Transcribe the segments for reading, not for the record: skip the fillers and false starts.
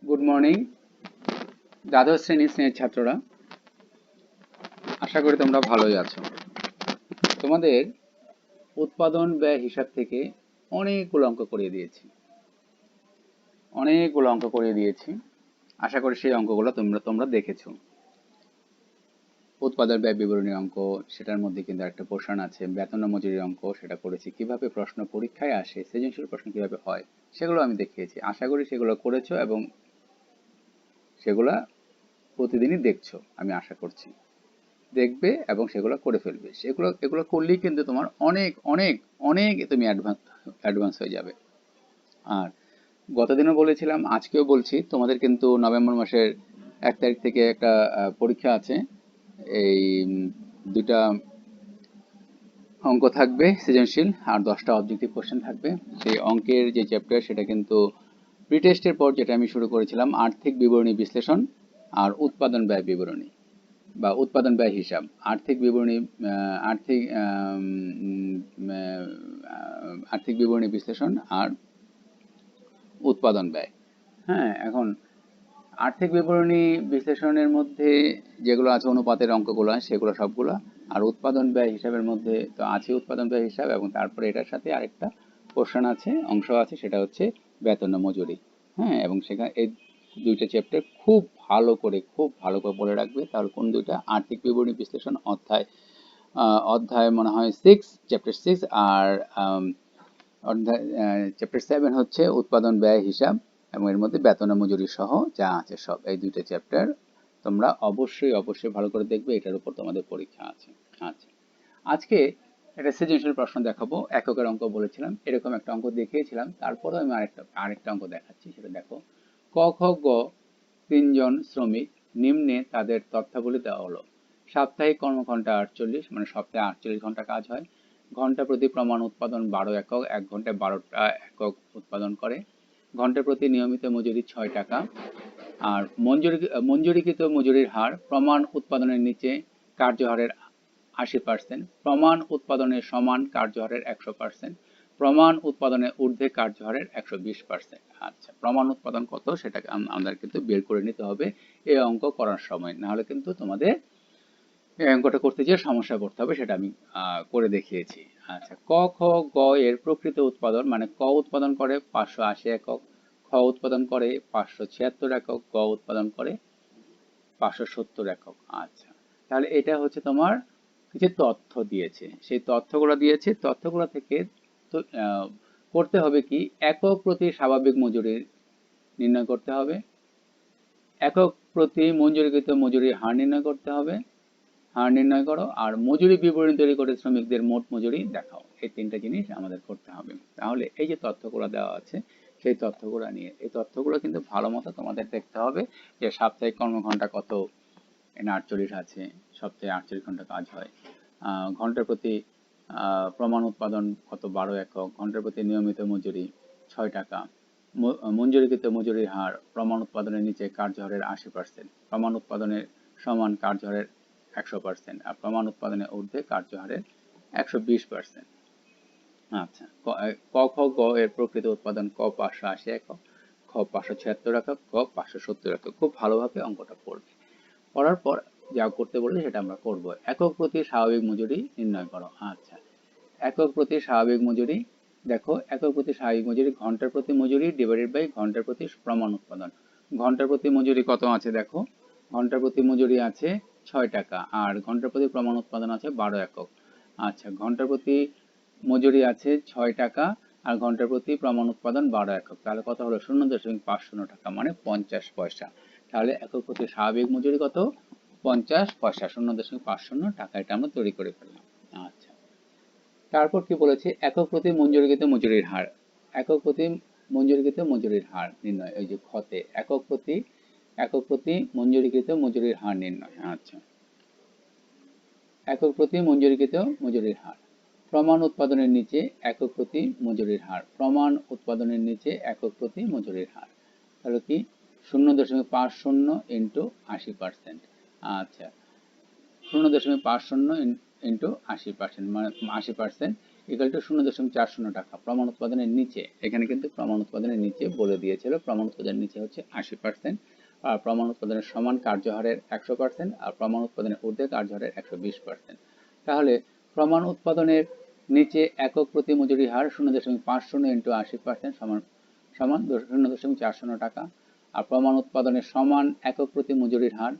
Good morning দ্বাদশ শ্রেণীর ছাত্ররা, আশা করি তোমরা ভালোই আছো। তোমাদের উৎপাদন ব্যয় হিসাব থেকে অনেকগুলো অঙ্ক করিয়ে দিয়েছি। আশা করি সেই অঙ্কগুলো তোমরা দেখেছো। উৎপাদন ব্যয় বিবরণী অঙ্ক, সেটার মধ্যে কিন্তু একটা পোর্শন আছে বেতন ও মজুরির অঙ্ক, সেটা করেছি। কিভাবে প্রশ্ন পরীক্ষায় আসে, সৃজনশীল প্রশ্ন কিভাবে হয়, সেগুলো আমি দেখিয়েছি। আশা করি সেগুলো করেছো এবং সেগুলা প্রতিদিনই দেখছো, আমি আশা করছি। দেখবে এবং সেগুলো করে ফেলবে। এগুলো করলেই কিন্তু তোমার অনেক অনেক অনেক তুমি অ্যাডভান্স হয়ে যাবে। আর গতদিনও বলেছিলাম, আজকেও বলছি, তোমাদের কিন্তু নভেম্বর মাসের 1 তারিখ থেকে একটা পরীক্ষা আছে। এই দুটা অঙ্ক থাকবে সৃজনশীল, আর 10টা অবজেক্টিভ কোশ্চেন থাকবে। সেই অঙ্কের যে চ্যাপ্টার, সেটা কিন্তু প্রিটেস্টের পর যেটা আমি শুরু করেছিলাম, আর্থিক বিবরণী বিশ্লেষণ আর উৎপাদন ব্যয় বিবরণী বা উৎপাদন ব্যয় হিসাব। আর্থিক বিবরণী আর্থিক বিবরণী বিশ্লেষণ আর উৎপাদন ব্যয়। হ্যাঁ, এখন আর্থিক বিবরণী বিশ্লেষণের মধ্যে যেগুলো আছে অনুপাতের অঙ্কগুলো, সেগুলো সবগুলো। আর উৎপাদন ব্যয় হিসাবের মধ্যে তো আছে উৎপাদন ব্যয় হিসাব, এবং তারপরে এটার সাথে আরেকটা পোর্শন আছে, অংশ আছে, সেটা হচ্ছে বেতন ও মজুরি। হ্যাঁ, এবং সেখানে এই দুইটা চ্যাপ্টার খুব ভালো করে বলে রাখবে। তাহলে কোন দুইটা? আর্থিক বিবরণী বিশ্লেষণ অধ্যায় মনে হয় 6, চ্যাপ্টার 6। আর অধ্যায় চ্যাপ্টার 7 হচ্ছে উৎপাদন ব্যয় হিসাব, এবং এর মধ্যে বেতন ও মজুরি সহ যা আছে সব। এই দুইটা চ্যাপ্টার তোমরা অবশ্যই ভালো করে দেখবে। এটার উপর তোমাদের পরীক্ষা আছে। আচ্ছা, আজকে একটা সৃজনশীল প্রশ্ন দেখাবো। এককের অঙ্ক বলেছিলাম, এরকম একটা অঙ্ক দেখিয়েছিলাম। তারপরে আমি আরেকটা অঙ্ক দেখাচ্ছি, সেটা দেখো। ক, খ, গ 3 জন শ্রমিক, নিম্নে তাদের তথ্যাবলী দেওয়া হলো। সাপ্তাহিক কর্মঘণ্টা 48, মানে সপ্তাহে 48 ঘন্টা কাজ হয়। ঘন্টা প্রতি প্রমাণ উৎপাদন 12 একক, 1 ঘন্টায় 12টা একক উৎপাদন করে। ঘন্টা প্রতি নিয়মিত মজুরি 6 টাকা। আর মঞ্জুরিকৃত মজুরির হার প্রমাণ উৎপাদনের নিচে কার্যহারের 80%, প্রমাণ উৎপাদনের সমান কার্যহারের 100%, প্রমাণ উৎপাদনের ঊর্ধ্বে কার্যহারের 120%। আচ্ছা, প্রমাণ উৎপাদন কত সেটাকে আমাদের কিন্তু বের করে নিতে হবে এই অঙ্ক করার সময়, না হলে কিন্তু তোমাদের এই অঙ্কটা করতে গিয়ে সমস্যা করতে হবে। সেটা আমি করে দেখিয়েছি। আচ্ছা, ক, খ, গ এর প্রকৃত উৎপাদন, মানে ক উৎপাদন করে 580 একক, খ উৎপাদন করে 576 একক, গ উৎপাদন করে 570 একক। আচ্ছা, তাহলে এটা হচ্ছে তোমার কিছু তথ্য দিয়েছে, সেই তথ্যগুলো দিয়েছে। তথ্যগুলো থেকে তো করতে হবে কি, একক প্রতি স্বাভাবিক মজুরি নির্ণয় করতে হবে, একক প্রতি মঞ্জুরিকৃত মজুরির হার নির্ণয় করতে হবে, হার নির্ণয় করো, আর মজুরি বিবরণী তৈরি করে শ্রমিকদের মোট মজুরি দেখাও। এই 3টা জিনিস আমাদের করতে হবে। তাহলে এই যে তথ্যগুলো দেওয়া আছে, সেই তথ্যগুলো নিয়ে, এই তথ্যগুলো কিন্তু ভালো মতো তোমাদের দেখতে হবে যে সাপ্তাহিক কর্মঘণ্টা কত, এখানে 48 আছে, সপ্তাহে 48 ঘন্টা কাজ হয়। ঘন্টার প্রতি প্রমাণ উৎপাদন কত, 12 একক। ঘন্টার প্রতি নিয়মিত মজুরি 6 টাকা। মঞ্জুরিকৃত মজুরির হার প্রমাণ উৎপাদনের নিচে কার্যহারের 80%, প্রমাণ উৎপাদনের সমান কার্যহারের 100%, আর প্রমাণ উৎপাদনের ঊর্ধ্বে কার্যহারের 120%। আচ্ছা, ক, খ, গ এর প্রকৃত উৎপাদন, ক 580 একক, খ 576 একক, গ 570 একক। খুব ভালোভাবে অঙ্কটা পড়বে। পড়ার পর যা করতে বলবে সেটা আমরা করব। একক প্রতি স্বাভাবিক মজুরি নির্ণয় করো। আচ্ছা, একক প্রতি স্বাভাবিক মজুরি দেখো। একক প্রতি স্বাভাবিক মজুরি ঘন্টার প্রতি মজুরি ডিভাইডেড বাই ঘন্টার প্রতি প্রমাণ উৎপাদন। ঘন্টার প্রতি মজুরি কত আছে দেখো, ঘন্টার প্রতি মজুরি আছে 6 টাকা, আর ঘন্টার প্রতি প্রমাণ উৎপাদন আছে 12 একক। আচ্ছা, ঘন্টার প্রতি মজুরি আছে 6 টাকা, আর ঘন্টার প্রতি প্রমাণ উৎপাদন 12 একক। তাহলে কত হলো? 0.50 টাকা, মানে 50 পয়সা। তাহলে একক প্রতি স্বাভাবিক মজুরি কত? 50 পয়সা, 0.50 টাকা। এটা আমরা তৈরি করে ফেললাম। আচ্ছা, তারপর কি বলেছে? একক প্রতি মঞ্জুরিকৃত মজুরির হার। একক প্রতি মঞ্জুরিকৃত মজুরির হার নির্ণয়, ওই যে ক্ষতে একক প্রতি মঞ্জুরিকৃত মজুরির হার নির্ণয়। আচ্ছা, একক প্রতি মঞ্জুরিকৃত মজুরির হার। প্রমাণ উৎপাদনের নিচে একক প্রতি মজুরির হার, প্রমাণ উৎপাদনের নিচে একক প্রতি মজুরির হার। তাহলে কি? 0.50 ইন্টু 80%। আচ্ছা, 0.50 ইন্টু 80%, মানে 80%। ইকুয়াল টু 0.40 টাকা। প্রমাণ উৎপাদনের নিচে, এখানে কিন্তু প্রমাণ উৎপাদনের নিচে বলে দিয়েছিল, প্রমাণ উৎপাদনের নিচে হচ্ছে 80%, আর প্রমাণ উৎপাদনের সমান কার্যহারের 100%, আর প্রমাণ উৎপাদনের ঊর্ধ্বে কার্যহারের 120%। তাহলে প্রমাণ উৎপাদনের নিচে একক প্রতি মজুরি হার 0.50 ইন্টু 80% সমান সমান 0.40 টাকা, আর প্রমাণ উৎপাদনের সমান একক প্রতি মজুরির হার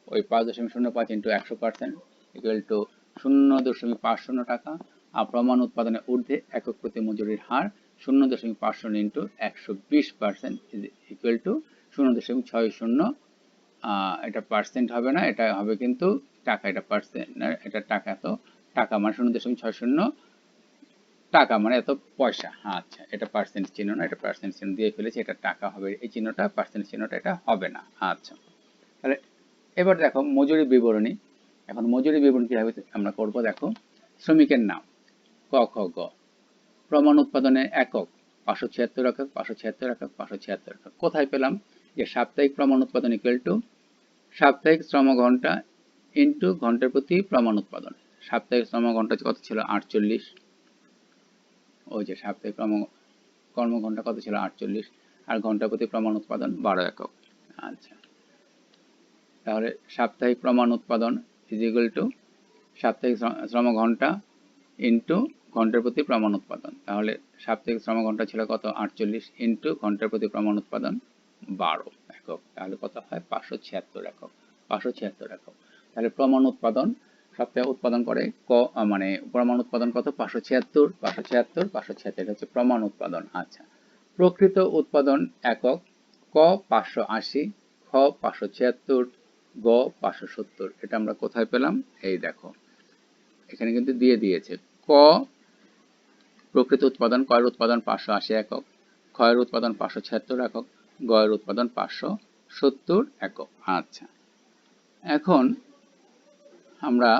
ওই 5.05 ইন্টু 100% ইকুয়াল টু 0.50 টাকা, আর প্রমাণ উৎপাদনের ঊর্ধ্বে একক প্রতি মজুরির হার 0.50 ইন্টু 120% ইকুয়াল টু 0.60। এটা পার্সেন্ট হবে না, এটা হবে কিন্তু টাকা, এটা পার্সেন্ট, এটা টাকা, তো টাকা মানে 0.60 টাকা মানে এত পয়সা। আচ্ছা, এটা পার্সেন্ট চিহ্ন না, এটা পার্সেন্ট চিহ্ন দিয়ে ফেলেছি, এটা টাকা হবে এই চিহ্নটা, পার্সেন্ট চিহ্নটা এটা হবে না। আচ্ছা, তাহলে এবার দেখো মজুরি বিবরণী। এখন মজুরি বিবরণী কিভাবে আমরা করব, দেখো শ্রমিকের নাম ক খ গ, প্রমাণ উৎপাদনের একক 576 একক, 576 একক, 576 একক। কোথায় পেলাম, যে সাপ্তাহিক প্রমাণ উৎপাদন ইকুয়াল টু সাপ্তাহিক শ্রম ঘন্টা ইন্টু ঘন্টার প্রতি প্রমাণ উৎপাদন। সাপ্তাহিক শ্রম ঘন্টা কত ছিল 48, ওই যে সাপ্তাহিক কর্মঘন্টা কত ছিল 48, আর ঘন্টা প্রতি প্রমাণ উৎপাদন 12 একক। আচ্ছা, তাহলে সাপ্তাহিক প্রমাণ উৎপাদন ইজ ইকুয়াল টু সাপ্তাহিক শ্রম ঘন্টা ইন্টু ঘন্টার প্রতি প্রমাণ উৎপাদন। তাহলে সাপ্তাহিক শ্রম ঘন্টা ছিল কত 48 ইন্টু ঘন্টার প্রতি প্রমাণ উৎপাদন 12 একক, তাহলে কত হয় 576 একক, 576 একক। তাহলে প্রমাণ উৎপাদন সপ্তাহে উৎপাদন করে মানে প্রমাণ উৎপাদন কত 576, 576, 576, এটা হচ্ছে প্রমাণ উৎপাদন। আচ্ছা, প্রকৃত উৎপাদন একক ক 580, খ 576, গ 570। এটা আমরা কোথায় পেলাম, এই দেখো এখানে কিন্তু দিয়ে দিয়েছে। ক প্রকৃত উৎপাদন, ক এর উৎপাদন 580 একক, খ এর উৎপাদন 576 একক, গ এর উৎপাদন 570 একক। আচ্ছা, এখন আমরা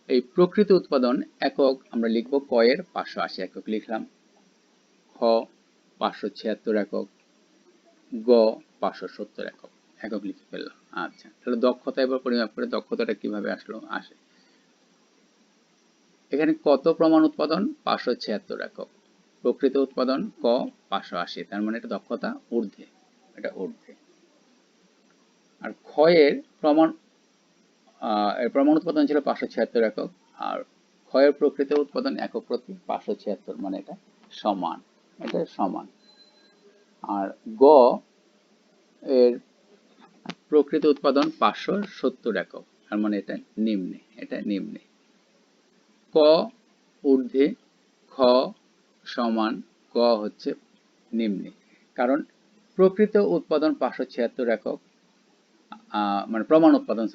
এই প্রকৃত উৎপাদন একক আমরা লিখব, ক এর 580 একক লিখলাম, খ 576 একক, গ 570 একক, একক লিখে ফেললাম। আচ্ছা, তাহলে দক্ষতা এবার পরিমাপ করে দক্ষতাটা কিভাবে আসে, এখানে কত প্রমাণ উৎপাদন 576 একক, প্রকৃত উৎপাদন ক 580, তার মানে এটা দক্ষতা ঊর্ধ্বে, এটা ঊর্ধ্বে। আর খ এর প্রমাণ উৎপাদন ছিল 576 একক, আর খ এর প্রকৃত উৎপাদন একক প্রতি 576, মানে এটা সমান, এটা সমান। আর গ এর প্রকৃত উৎপাদন 570 একক, তার মানে এটা নিম্নে, এটা নিম্নে। ক ঊর্ধ্বে, খ সমান, গ হচ্ছে নিম্নে, কারণ প্রকৃত উৎপাদন 576 একক, মানে প্রমাণ উৎপাদন,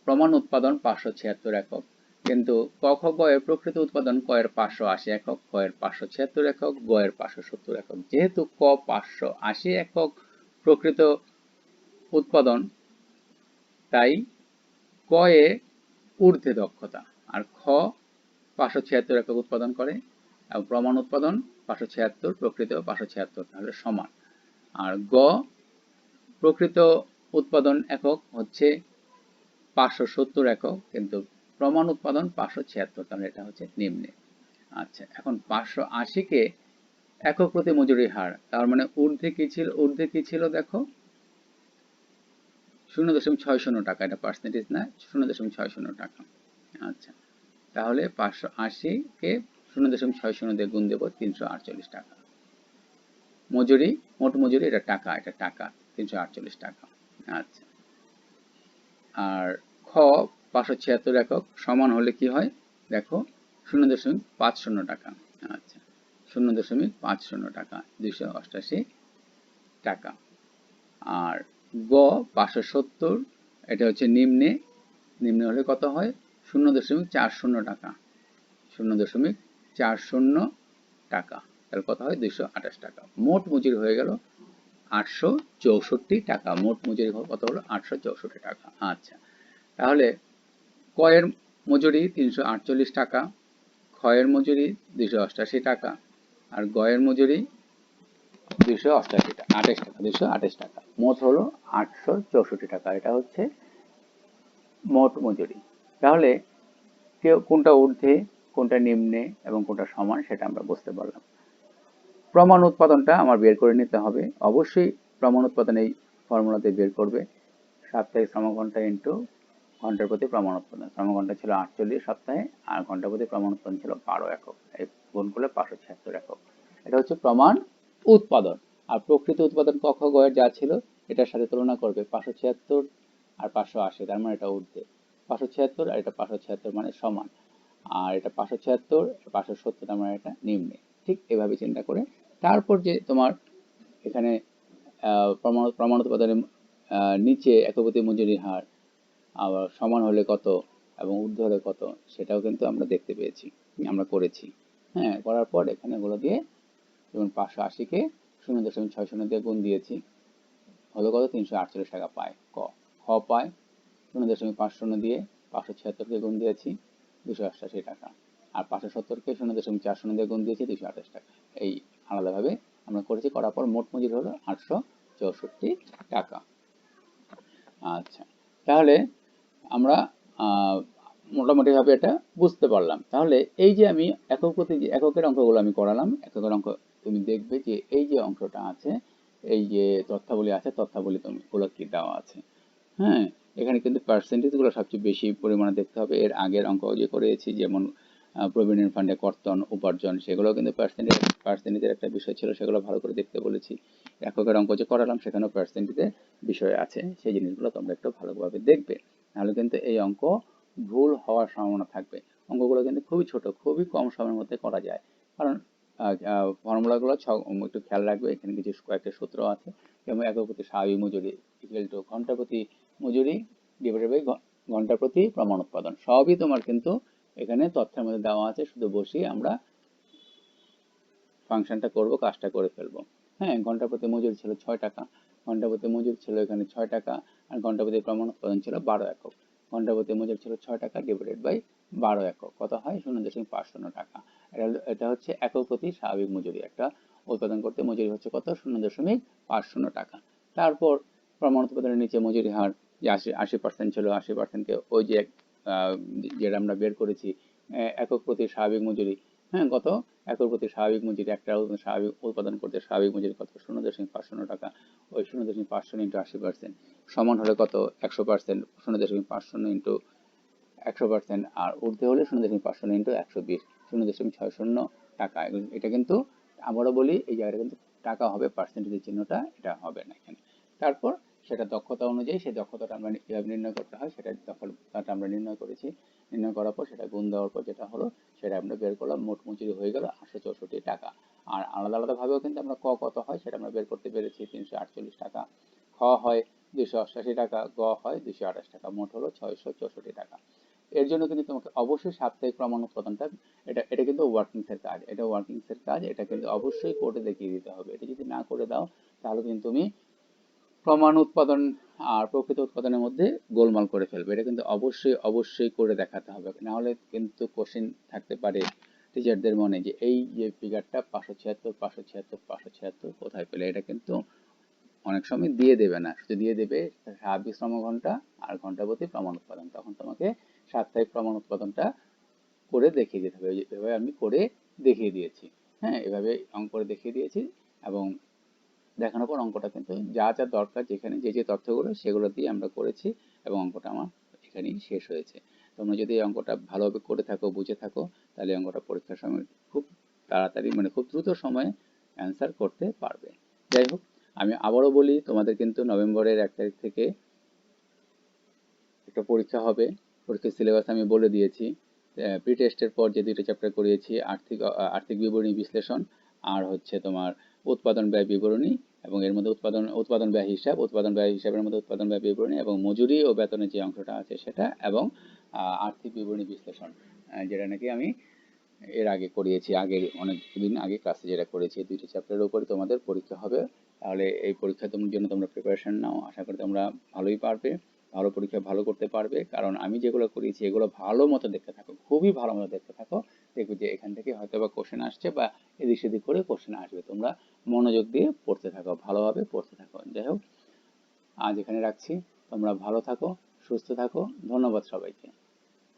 প্রমাণ উৎপাদন 576 একক, কিন্তু ক খ গ এর প্রকৃত উৎপাদন ক এর 580 একক, খ এর 576 একক, গ এর 570 একক। যেহেতু ক 580 একক প্রকৃত উৎপাদন, তাই ক এ ঊর্ধ্বে দক্ষতা, আর খ 576 একক উৎপাদন করে, এবং প্রমাণ উৎপাদন 576, প্রকৃত 576, তাহলে সমান। আর গ প্রকৃত উৎপাদন একক হচ্ছে 570 একক, কিন্তু প্রমাণ উৎপাদন 576, তাহলে এটা হচ্ছে নিম্নে। আচ্ছা, এখন 580 কে একক প্রতি মজুরি হার, তার মানে ঊর্ধ্বে কি ছিল দেখো 0.60 টাকা, এটা পার্সেন্টেজ না, 0.60 টাকা। আচ্ছা, তাহলে 580 কে 0.60 দিয়ে গুণ দেব, 348 টাকা মজুরি, মোট মজুরি, এটা টাকা, এটা টাকা 348 টাকা। আচ্ছা, আর খ 576 একক সমান হলে কি হয় দেখো 0.50 টাকা। আচ্ছা, 0.50 টাকা, 288 টাকা। আর গ 570, এটা হচ্ছে নিম্নে, নিম্নে হলে কত হয় 0.40 টাকা, 0.40 টাকা, তাহলে কত হয় 228 টাকা। মোট মজুরি হয়ে গেল 864 টাকা, মোট মজুরি কত হলো 864 টাকা। আচ্ছা, তাহলে ক এর মজুরি 348 টাকা, খ এর মজুরি 288 টাকা, আর গ এর মজুরি 228 টাকা, 228 টাকা, মোট হলো 864 টাকা। এটা হচ্ছে মোট মজুরি। তাহলে কোনটা ঊর্ধ্বে কোনটা নিম্নে এবং কোনটা সমান সেটা আমরা বুঝতে পারলাম। প্রমাণ উৎপাদনটা আমার বের করে নিতে হবে। অবশ্যই প্রমাণ উৎপাদন এই ফর্মুলাতে বের করবে, সাপ্তাহিক শ্রমঘন্টা ইন্টু ঘন্টার প্রতি প্রমাণ উৎপাদন। শ্রমঘন্টা ছিল 48 সপ্তাহে, আর ঘন্টা প্রতি প্রমাণ উৎপাদন ছিল 12 একক। এই গুণ করলে 576 একক। এটা হচ্ছে প্রমাণ উৎপাদন। আর প্রকৃত উৎপাদন ক, খ, গ এর যা ছিল এটার সাথে তুলনা করবে 576 আর 580, তার মানে এটা ঊর্ধ্বে। 576 আর এটা 576 মানে সমান, আর এটা 576 570, তার মানে এটা নিম্নে। ঠিক এভাবে চিন্তা করে তারপর যে তোমার এখানে প্রমাণ উৎপাদনের নিচে একপ্রতি মজুরির হার আবার সমান হলে কত এবং ঊর্ধ্ব হলে কত সেটাও কিন্তু আমরা দেখতে পেয়েছি, আমরা করেছি। হ্যাঁ, করার পর এখানে এগুলো দিয়ে যেমন 580-কে 0.60 দিয়ে গুণ দিয়েছি, হলো কত 348 টাকা পায় ক। খ পায় 0.50 দিয়ে 576-কে গুণ দিয়েছি 288 টাকা, আর 570-কে 0.40 দিয়ে গুণ দিয়েছি 228 টাকা। এই আলাদাভাবে আমরা করেছি, করার পর মোট মজুরি হলো 864 টাকা। আচ্ছা, তাহলে আমরা মোটামুটি ভাবে এটা বুঝতে পারলাম। তাহলে এই যে আমি একক প্রতি যে এককের অঙ্কগুলো আমি করালাম, এককের অঙ্ক তুমি দেখবে যে এই যে অংশটা আছে, এই যে তথ্যাবলী আছে, তথ্যাবলী গুলো কি দেওয়া আছে। হ্যাঁ, এখানে কিন্তু পার্সেন্টেজ গুলো সবচেয়ে বেশি পরিমাণে দেখতে হবে। এর আগের অঙ্ক যে করেছি যেমন প্রভিডেন্ট ফান্ডে কর্তন উপার্জন, সেগুলো কিন্তু পার্সেন্টেজের একটা বিষয় ছিল, সেগুলো ভালো করে দেখতে বলেছি। এককের অঙ্ক যে করালাম সেখানেও পার্সেন্টেজের বিষয় আছে, সেই জিনিসগুলো তোমরা একটু ভালোভাবে দেখবে, নাহলে কিন্তু এই অঙ্ক ভুল হওয়ার সম্ভাবনা থাকবে। অঙ্কগুলো কিন্তু খুবই ছোট, খুবই কম সময়ের মধ্যে করা যায়, কারণ ফর্মুলাগুলো একটু খেয়াল রাখবে। এখানে কিছু কয়েকটা সূত্র আছে, যেমন একক প্রতি স্বাভাবিক মজুরি ইকুয়াল টু ঘন্টা প্রতি মজুরি ডিভাইডেড বাই ঘন্টা প্রতি প্রমাণ উৎপাদন। সবই তোমার কিন্তু এখানে তথ্যের মধ্যে দেওয়া আছে, শুধু বসিয়ে আমরা ফাংশনটা করব, কাজটা করে ফেলবো। হ্যাঁ, ঘন্টা প্রতি মজুরি ছিল 6 টাকা, ঘন্টা প্রতি মজুরি ছিল এখানে 6 টাকা, আর ঘন্টা প্রতি প্রমাণ উৎপাদন ছিল 12 একক। ঘন্টা প্রতি মজুরি ছিল 6 টাকা ডিভাইডেড বাই 12 একক, কত হয় 0.50 টাকা। এটা হচ্ছে একক প্রতি স্বাভাবিক মজুরি, একটা উৎপাদন করতে মজুরি হচ্ছে কত 0.50 টাকা। তারপর প্রমাণ উৎপাদনের নিচে মজুরি হার যে 80% ছিল, 80%-কে ওই যে যেটা আমরা বের করেছি একক প্রতি স্বাভাবিক মজুরি, হ্যাঁ কত, একক প্রতি স্বাভাবিক মজুরি, একটা স্বাভাবিক উৎপাদন করতে স্বাভাবিক মজুরি কত 0.50 টাকা। ওই 0.50 ইন্টু 80% সমান হলে কত 100%, 0.50 ইন্টু 100%, আর ঊর্ধ্বে হলে 0.50 ইন্টু 120, 0.60 টাকা। এটা কিন্তু আবারও বলি, এই জায়গাটা কিন্তু টাকা হবে, পার্সেন্টেজের চিহ্নটা এটা হবে না এখানে। তারপর সেটা দক্ষতা অনুযায়ী, সেই দক্ষতাটা আমরা কিভাবে নির্ণয় করতে হয় সেটা দক্ষতাটা আমরা নির্ণয় করেছি। নির্ণয় করার পর সেটা গুণ দেওয়ার পর যেটা হলো সেটা আমরা বের করলাম, মোট মজুরি হয়ে গেল 864 টাকা। আর আলাদা আলাদা ভাবেও কিন্তু আমরা কত হয় সেটা আমরা বের করতে পেরেছি, 348 টাকা, খ হয় 288 টাকা, গ হয় 228 টাকা, মোট হলো 664 টাকা। এর জন্য কিন্তু তোমাকে অবশ্যই সাপ্তাহিক প্রমাণ উৎপাদনটা, এটা কিন্তু ওয়ার্কিংস এর কাজ, এটা ওয়ার্কিংস এর কাজ, এটা কিন্তু অবশ্যই কোর্টে দেখিয়ে দিতে হবে। এটা যদি না করে দাও তাহলে কিন্তু তুমি প্রমাণ উৎপাদন আর প্রকৃত উৎপাদনের মধ্যে গোলমাল করে ফেলবে। এটা কিন্তু অবশ্যই অবশ্যই করে দেখাতে হবে, না হলে কিন্তু কোশ্চেন থাকতে পারে টিচারদের মনে যে এই যে ফিগারটা 576 576 576 কোথায় পেলে। এটা কিন্তু অনেক সময় দিয়ে দেবে না, শুধু দিয়ে দেবে স্বাভাবিক শ্রমঘন্টা আর ঘন্টা প্রতি প্রমাণ উৎপাদন। তখন তোমাকে সাপ্তাহিক প্রমাণ উৎপাদনটা করে দেখিয়ে দিতে হবে। এভাবে আমি করে দেখিয়ে দিয়েছি। হ্যাঁ, এভাবে অঙ্ক করে দেখিয়ে দিয়েছি, এবং দেখানোর পর অঙ্কটা কিন্তু যা যা দরকার, যেখানে যে যে তথ্যগুলো সেগুলো দিয়ে আমরা করেছি, এবং অঙ্কটা আমার এখানেই শেষ হয়েছে। তোমরা যদি এই অঙ্কটা ভালোভাবে করে থাকো, বুঝে থাকো, তাহলে অঙ্কটা পরীক্ষার সময় খুব তাড়াতাড়ি মানে খুব দ্রুত সময়ে অ্যান্সার করতে পারবে। যাই হোক, আমি আবারও বলি, তোমাদের কিন্তু নভেম্বরের 1 তারিখ থেকে একটা পরীক্ষা হবে। পরীক্ষার সিলেবাস আমি বলে দিয়েছি। প্রি টেস্টের পর যে দুটো চ্যাপ্টার করিয়েছি, আর্থিক বিবরণী বিশ্লেষণ আর হচ্ছে তোমার উৎপাদন ব্যয় বিবরণী, এবং এর মধ্যে উৎপাদন ব্যয় হিসাবের মধ্যে উৎপাদন ব্যয় বিবরণী এবং মজুরি ও বেতনের যে অংশটা আছে সেটা, এবং আর্থিক বিবরণী বিশ্লেষণ, যেটা নাকি আমি এর আগে করিয়েছি, অনেকদিন আগে ক্লাসে যেটা করেছি। দুইটি চ্যাপ্টারের উপরে তোমাদের পরীক্ষা হবে। তাহলে এই পরীক্ষার জন্য তোমরা প্রিপারেশন নাও, আশা করি তোমরা ভালোই পারবে, ভালো পরীক্ষা ভালো করতে পারবে। কারণ আমি যেগুলো করিয়েছি এগুলো ভালো মতো দেখতে থাকো, খুবই ভালো মতো দেখতে থাকো, দেখবে যে এখান থেকে হয়তো বা কোশ্চেন আসছে বা এদিক সেদিক করে কোশ্চেন আসবে। তোমরা মনোযোগ দিয়ে পড়তে থাকো, ভালোভাবে পড়তে থাকো। যাই হোক, আজ এখানে রাখছি। তোমরা ভালো থাকো, সুস্থ থাকো। ধন্যবাদ সবাইকে।